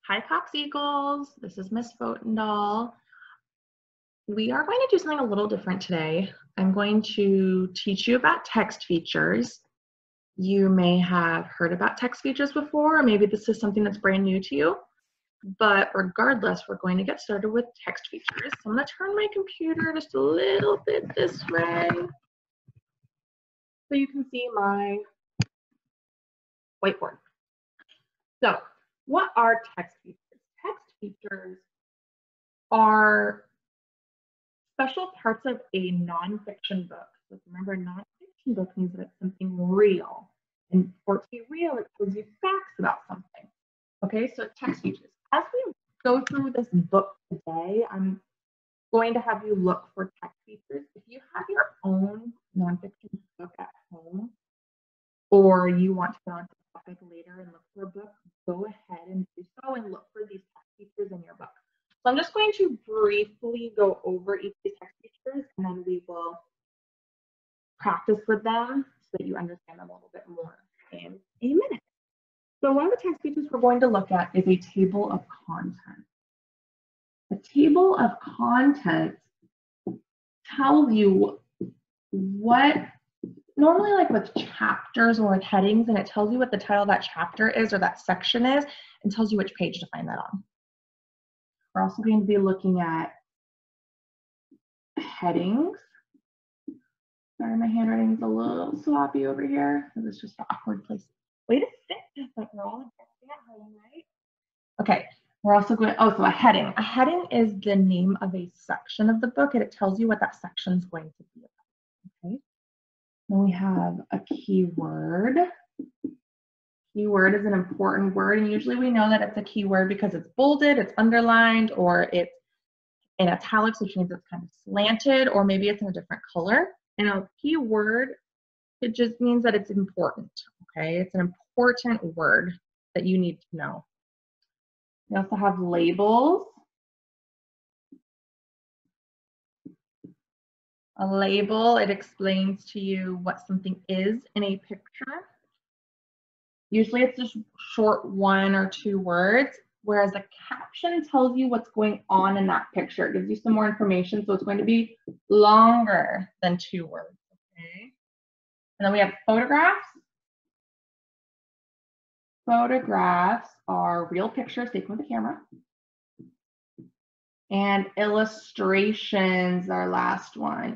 Hi, Cox Eagles. This is Miss Fotendahl. We are going to do something a little different today. I'm going to teach you about text features. You may have heard about text features before, or maybe this is something that's brand new to you. But regardless, we're going to get started with text features. So I'm going to turn my computer just a little bit this way so you can see my whiteboard. So what are text features? Text features are special parts of a nonfiction book. So remember, a nonfiction book means that it's something real. And for it to be real, it tells you facts about something. Okay, so text features. As we go through this book today, I'm going to have you look for text features. If you have your own nonfiction book at home, or you want to go onto the topic later and look for a book, go ahead and do so and look for these text features in your book. So I'm just going to briefly go over each of these text features, and then we will practice with them so that you understand them a little bit more in a minute. So one of the text features we're going to look at is a table of contents. A table of contents tells you what, normally like with chapters or with headings, and it tells you what the title of that chapter is or that section is, and tells you which page to find that on. We're also going to be looking at headings. Sorry, my handwriting's a little sloppy over here. This is just an awkward place. Way to sit different, Roll. Right? Okay, we're also going, so a heading. A heading is the name of a section of the book, and it tells you what that section is going to be about. Okay. Then we have a keyword. Keyword is an important word, and usually we know that it's a keyword because it's bolded, it's underlined, or it's in italics, which means it's kind of slanted, or maybe it's in a different color. And a keyword, it just means that it's important, okay? It's an important word that you need to know. We also have labels. A label, it explains to you what something is in a picture. Usually it's just short 1 or 2 words, whereas a caption tells you what's going on in that picture. It gives you some more information, so it's going to be longer than 2 words, okay? And then we have photographs. Photographs are real pictures taken with a camera. And illustrations, our last one.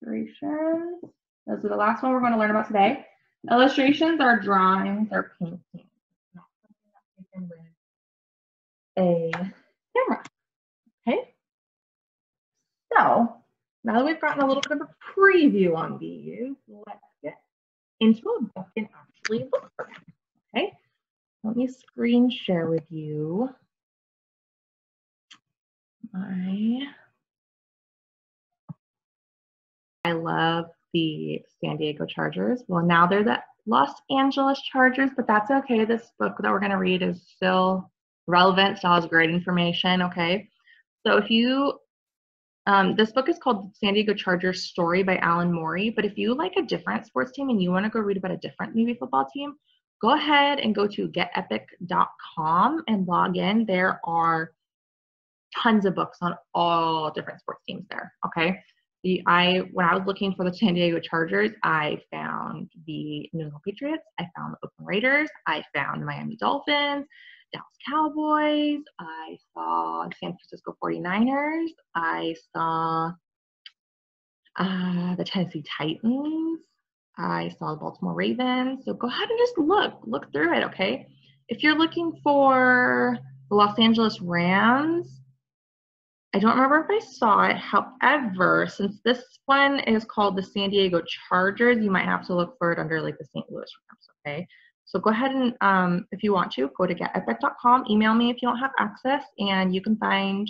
Illustrations. Those are the last one we're going to learn about today. Illustrations are drawings or paintings. Not something that's taken with a camera. Okay. So now that we've gotten a little bit of a preview on these, let's get into a book and actually look for them. Okay. Let me screen share with you I love the San Diego Chargers. Well, now they're the Los Angeles Chargers, but that's okay. This book that we're going to read is still relevant, still has great information, okay? So if you, this book is called San Diego Chargers Story by Alan Morey, but if you like a different sports team and you want to go read about a different Navy football team, go ahead and go to getepic.com and log in. There are tons of books on all different sports teams there, okay? When I was looking for the San Diego Chargers, I found the New England Patriots, I found the Oakland Raiders, I found the Miami Dolphins, Dallas Cowboys, I saw San Francisco 49ers, I saw the Tennessee Titans, I saw the Baltimore Ravens. So go ahead and just look through it, okay? If you're looking for the Los Angeles Rams, I don't remember if I saw it. However, since this one is called the San Diego Chargers, you might have to look for it under like the St. Louis Rams, okay? So go ahead and, if you want to, go to getepic.com, email me if you don't have access, and you can find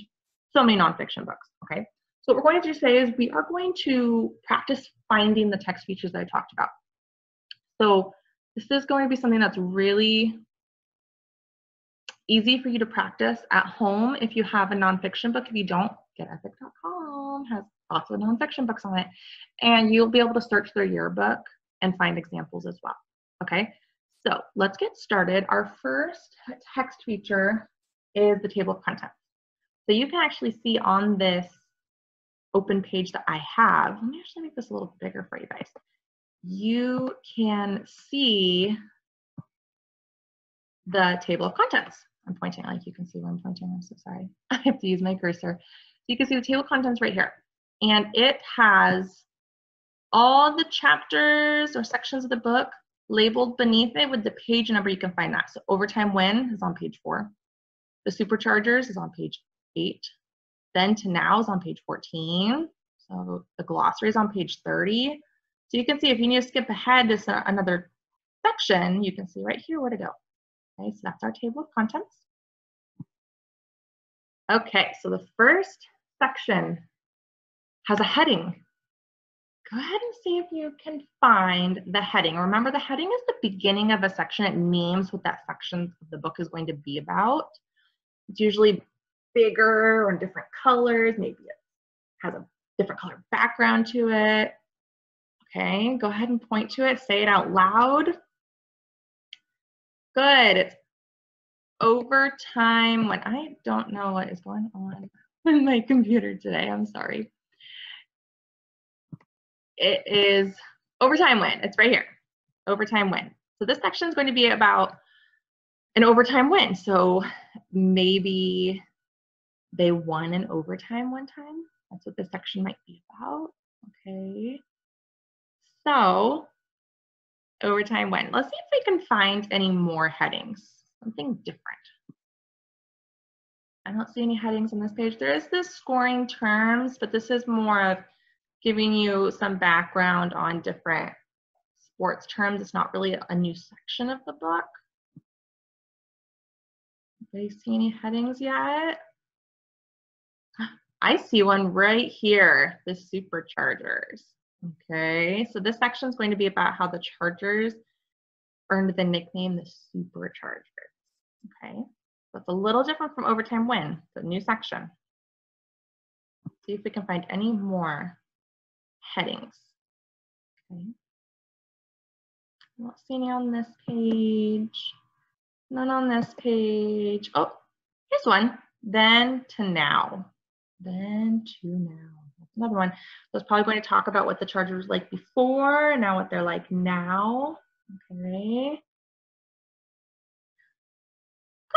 so many nonfiction books, okay? So what we're going to do today is we are going to practice finding the text features that I talked about. So this is going to be something that's really easy for you to practice at home if you have a nonfiction book. If you don't, getepic.com has lots of nonfiction books on it, and you'll be able to search their yearbook and find examples as well, okay? So let's get started. Our first text feature is the table of contents. So you can actually see on this open page that I have, let me actually make this a little bigger for you guys. You can see the table of contents. I'm pointing, like you can see where I'm pointing, I'm so sorry. I have to use my cursor. So you can see the table of contents right here. And it has all the chapters or sections of the book labeled beneath it with the page number. You can find that. So Overtime Win is on page 4. The Superchargers is on page 8. Then to Now is on page 14. So the glossary is on page 30. So you can see if you need to skip ahead to another section, you can see right here where to go. Okay, so that's our table of contents. Okay, so the first section has a heading. Go ahead and see if you can find the heading. Remember, the heading is the beginning of a section. It names what that section of the book is going to be about. It's usually bigger or in different colors. Maybe it has a different color background to it. Okay, go ahead and point to it. Say it out loud. Good. It's Overtime Win. I don't know what is going on with my computer today. I'm sorry. It is Overtime Win. It's right here. Overtime Win. So this section is going to be about an overtime win. So maybe they won in overtime one time. That's what this section might be about. Okay. So Overtime Win. Let's see if we can find any more headings. Something different. I don't see any headings on this page. There is this scoring terms, but this is more of giving you some background on different sports terms. It's not really a new section of the book. Do you see any headings yet? I see one right here, the Superchargers. Okay, so this section is going to be about how the Chargers earned the nickname the Superchargers. Okay, so it's a little different from Overtime Win, the new section. Let's see if we can find any more headings. Okay, I don't see any on this page. None on this page. Oh, here's one. Then to Now. Then to Now. That's another one. So it's probably going to talk about what the Chargers was like before and now what they're like now. Okay.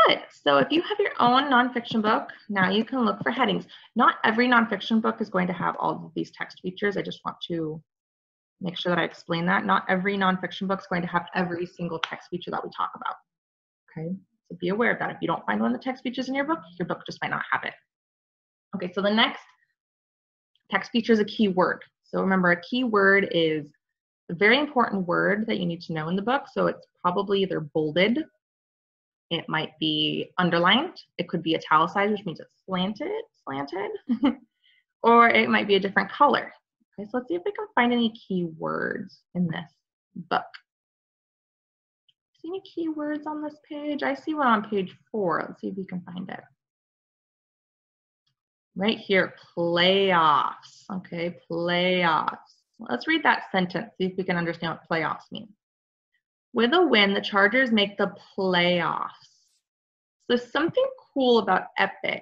Good. So if you have your own nonfiction book, now you can look for headings. Not every nonfiction book is going to have all of these text features. I just want to make sure that I explain that. Not every nonfiction book is going to have every single text feature that we talk about. Okay. So be aware of that. If you don't find one of the text features in your book just might not have it. Okay, so the next text feature is a keyword. So remember, a keyword is a very important word that you need to know in the book. So it's probably either bolded, it might be underlined, it could be italicized, which means it's slanted, or it might be a different color. Okay, so let's see if we can find any keywords in this book. See any keywords on this page? I see one on page 4. Let's see if we can find it. Right here, playoffs. Okay, playoffs. Let's read that sentence, see if we can understand what playoffs mean. With a win, the Chargers make the playoffs. So something cool about epic.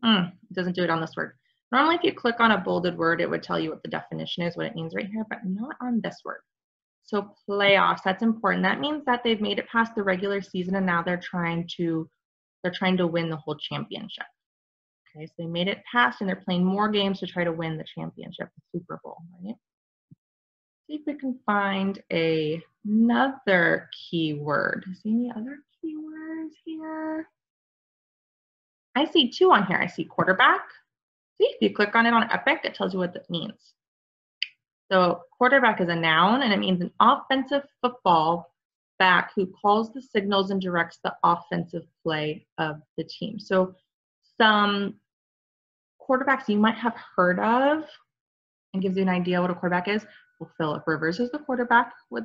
It doesn't do it on this word. Normally, if you click on a bolded word, it would tell you what the definition is, what it means right here, but not on this word. So playoffs, that's important. That means that they've made it past the regular season and now they're trying to win the whole championship. Okay, so they made it past and they're playing more games to try to win the championship, the Super Bowl, right? See if we can find another keyword. See any other keywords here? I see 2 on here. I see quarterback. See, if you click on it on Epic, it tells you what that means. So quarterback is a noun and it means an offensive football back who calls the signals and directs the offensive play of the team. So some quarterbacks you might have heard of and gives you an idea what a quarterback is. Well, Philip Rivers is the quarterback was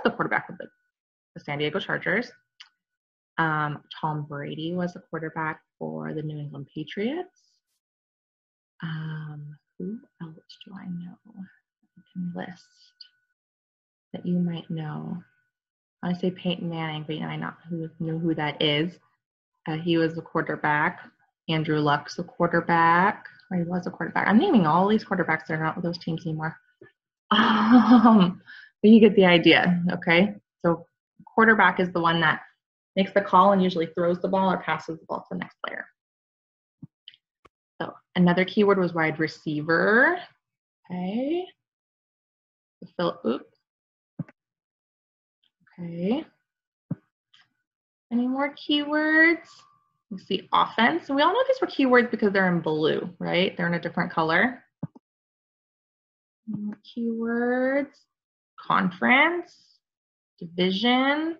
the quarterback of the San Diego Chargers. Tom Brady was the quarterback for the New England Patriots. Who else do I know? I can list that you might know. I say Peyton Manning, but I know who that is. He was the quarterback. Andrew Luck's the quarterback. Or he was a quarterback. I'm naming all these quarterbacks that are not with those teams anymore. But you get the idea, okay? So quarterback is the one that makes the call and usually throws the ball or passes the ball to the next player. So another keyword was wide receiver. Okay. Okay. Any more keywords? We see offense. And we all know these were keywords because they're in blue, right? They're in a different color. Keywords. Conference. Division.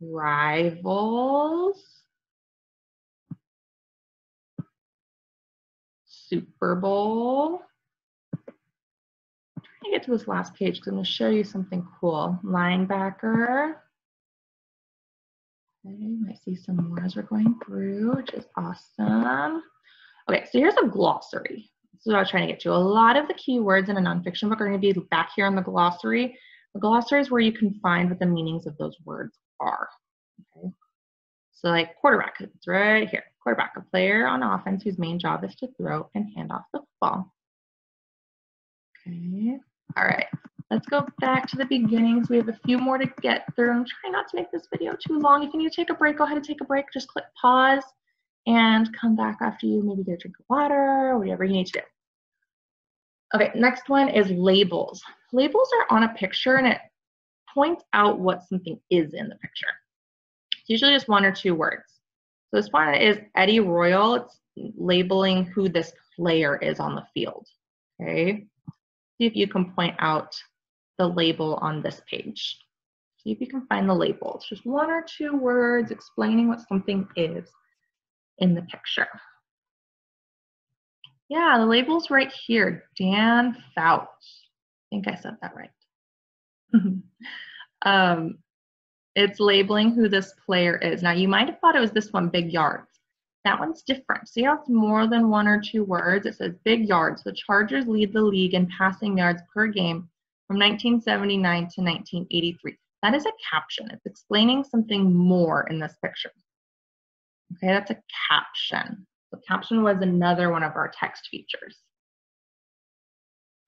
Rivals. Super Bowl. I'm trying to get to this last page because I'm going to show you something cool. Linebacker. Okay, you might see some more as we're going through, which is awesome. Okay, so here's a glossary. This is what I was trying to get to. A lot of the keywords in a nonfiction book are going to be back here in the glossary. The glossary is where you can find what the meanings of those words are. Okay, so like quarterback, it's right here. Quarterback, a player on offense whose main job is to throw and hand off the football. Okay, all right. Let's go back to the beginnings. We have a few more to get through. I'm trying not to make this video too long. If you need to take a break, go ahead and take a break. Just click pause and come back after you maybe get a drink of water or whatever you need to do. Okay, next one is labels. Labels are on a picture and it points out what something is in the picture. It's usually just one or two words. So this one is Eddie Royal. It's labeling who this player is on the field. Okay, see if you can point out the label on this page. See if you can find the label. It's just one or two words explaining what something is in the picture. Yeah, the label's right here. Dan Fouts. I think I said that right. It's labeling who this player is. Now you might have thought it was this one, big yards. That one's different. See how it's more than one or two words? It says big yards. The Chargers lead the league in passing yards per game from 1979 to 1983. That is a caption. It's explaining something more in this picture. Okay, that's a caption. The caption was another one of our text features.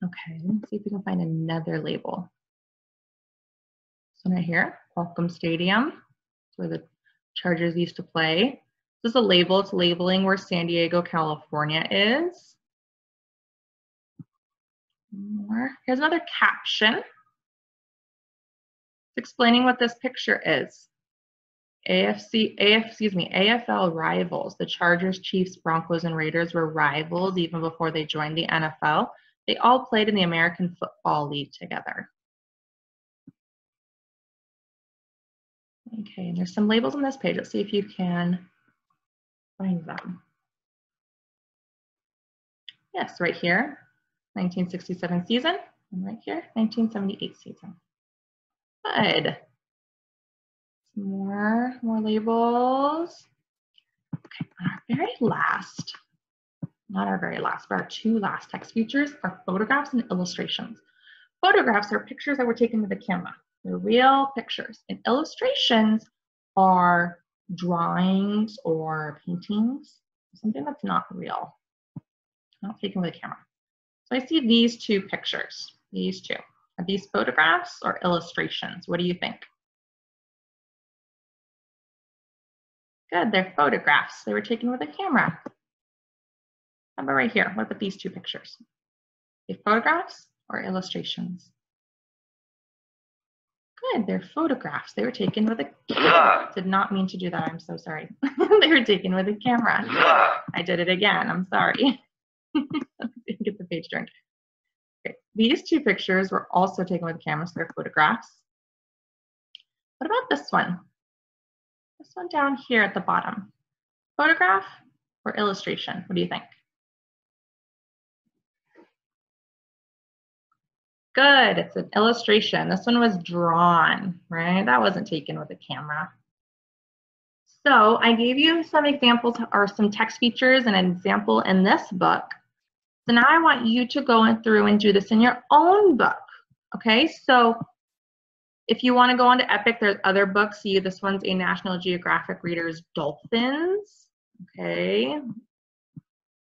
Okay, let's see if we can find another label. So right here, Welcome Stadium. It's where the Chargers used to play. This is a label. It's labeling where San Diego, California is. More. Here's another caption. It's explaining what this picture is. AFL rivals. The Chargers, Chiefs, Broncos, and Raiders were rivals even before they joined the NFL. They all played in the American Football League together. Okay, and there's some labels on this page. Let's see if you can find them. Yes, right here, 1967 season, and right here, 1978 season. Good. Some more labels. Okay, our very last, not our very last, but our two last text features are photographs and illustrations. Photographs are pictures that were taken with a camera. They're real pictures. And illustrations are drawings or paintings, something that's not real, not taken with a camera. So I see these two pictures, these two. Are these photographs or illustrations? What do you think? Good, they're photographs. They were taken with a camera. How about right here? What about these two pictures? Are they photographs or illustrations? Good, they're photographs. They were taken with a camera. Did not mean to do that, I'm so sorry. They were taken with a camera. I did it again, I'm sorry. Didn't get the page turned. Okay. These two pictures were also taken with a camera, so they're photographs. What about this one? This one down here at the bottom. Photograph or illustration? What do you think? Good, it's an illustration. This one was drawn, right? That wasn't taken with a camera. So I gave you some examples or some text features and an example in this book. So now I want you to go through and do this in your own book, okay? So If you want to go on to Epic, there's other books. See, this one's a National Geographic Reader's Dolphins. Okay, you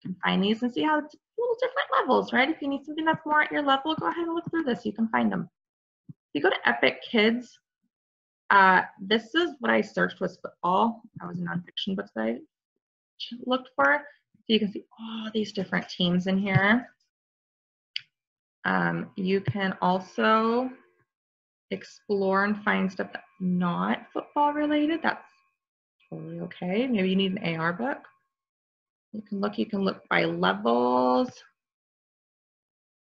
can find these and see how it's little different levels, right? If you need something that's more at your level, go ahead and look through this. You can find them. If you go to Epic Kids, this is what I searched was football. That was a nonfiction book that I looked for. So you can see all these different teams in here. You can also explore and find stuff that's not football related. That's totally okay. Maybe you need an AR book. You can look by levels.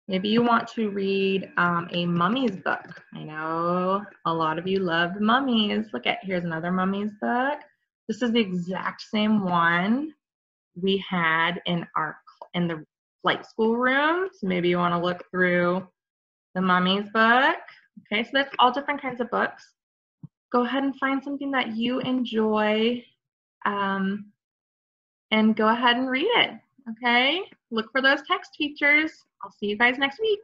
Maybe you want to read a mummies book. I know a lot of you love mummies. Look at, here's another mummies book. This is the exact same one we had in the flight school room. So maybe you want to look through the mummies book. Okay, so that's all different kinds of books. Go ahead and find something that you enjoy and go ahead and read it. Okay, look for those text features. I'll see you guys next week.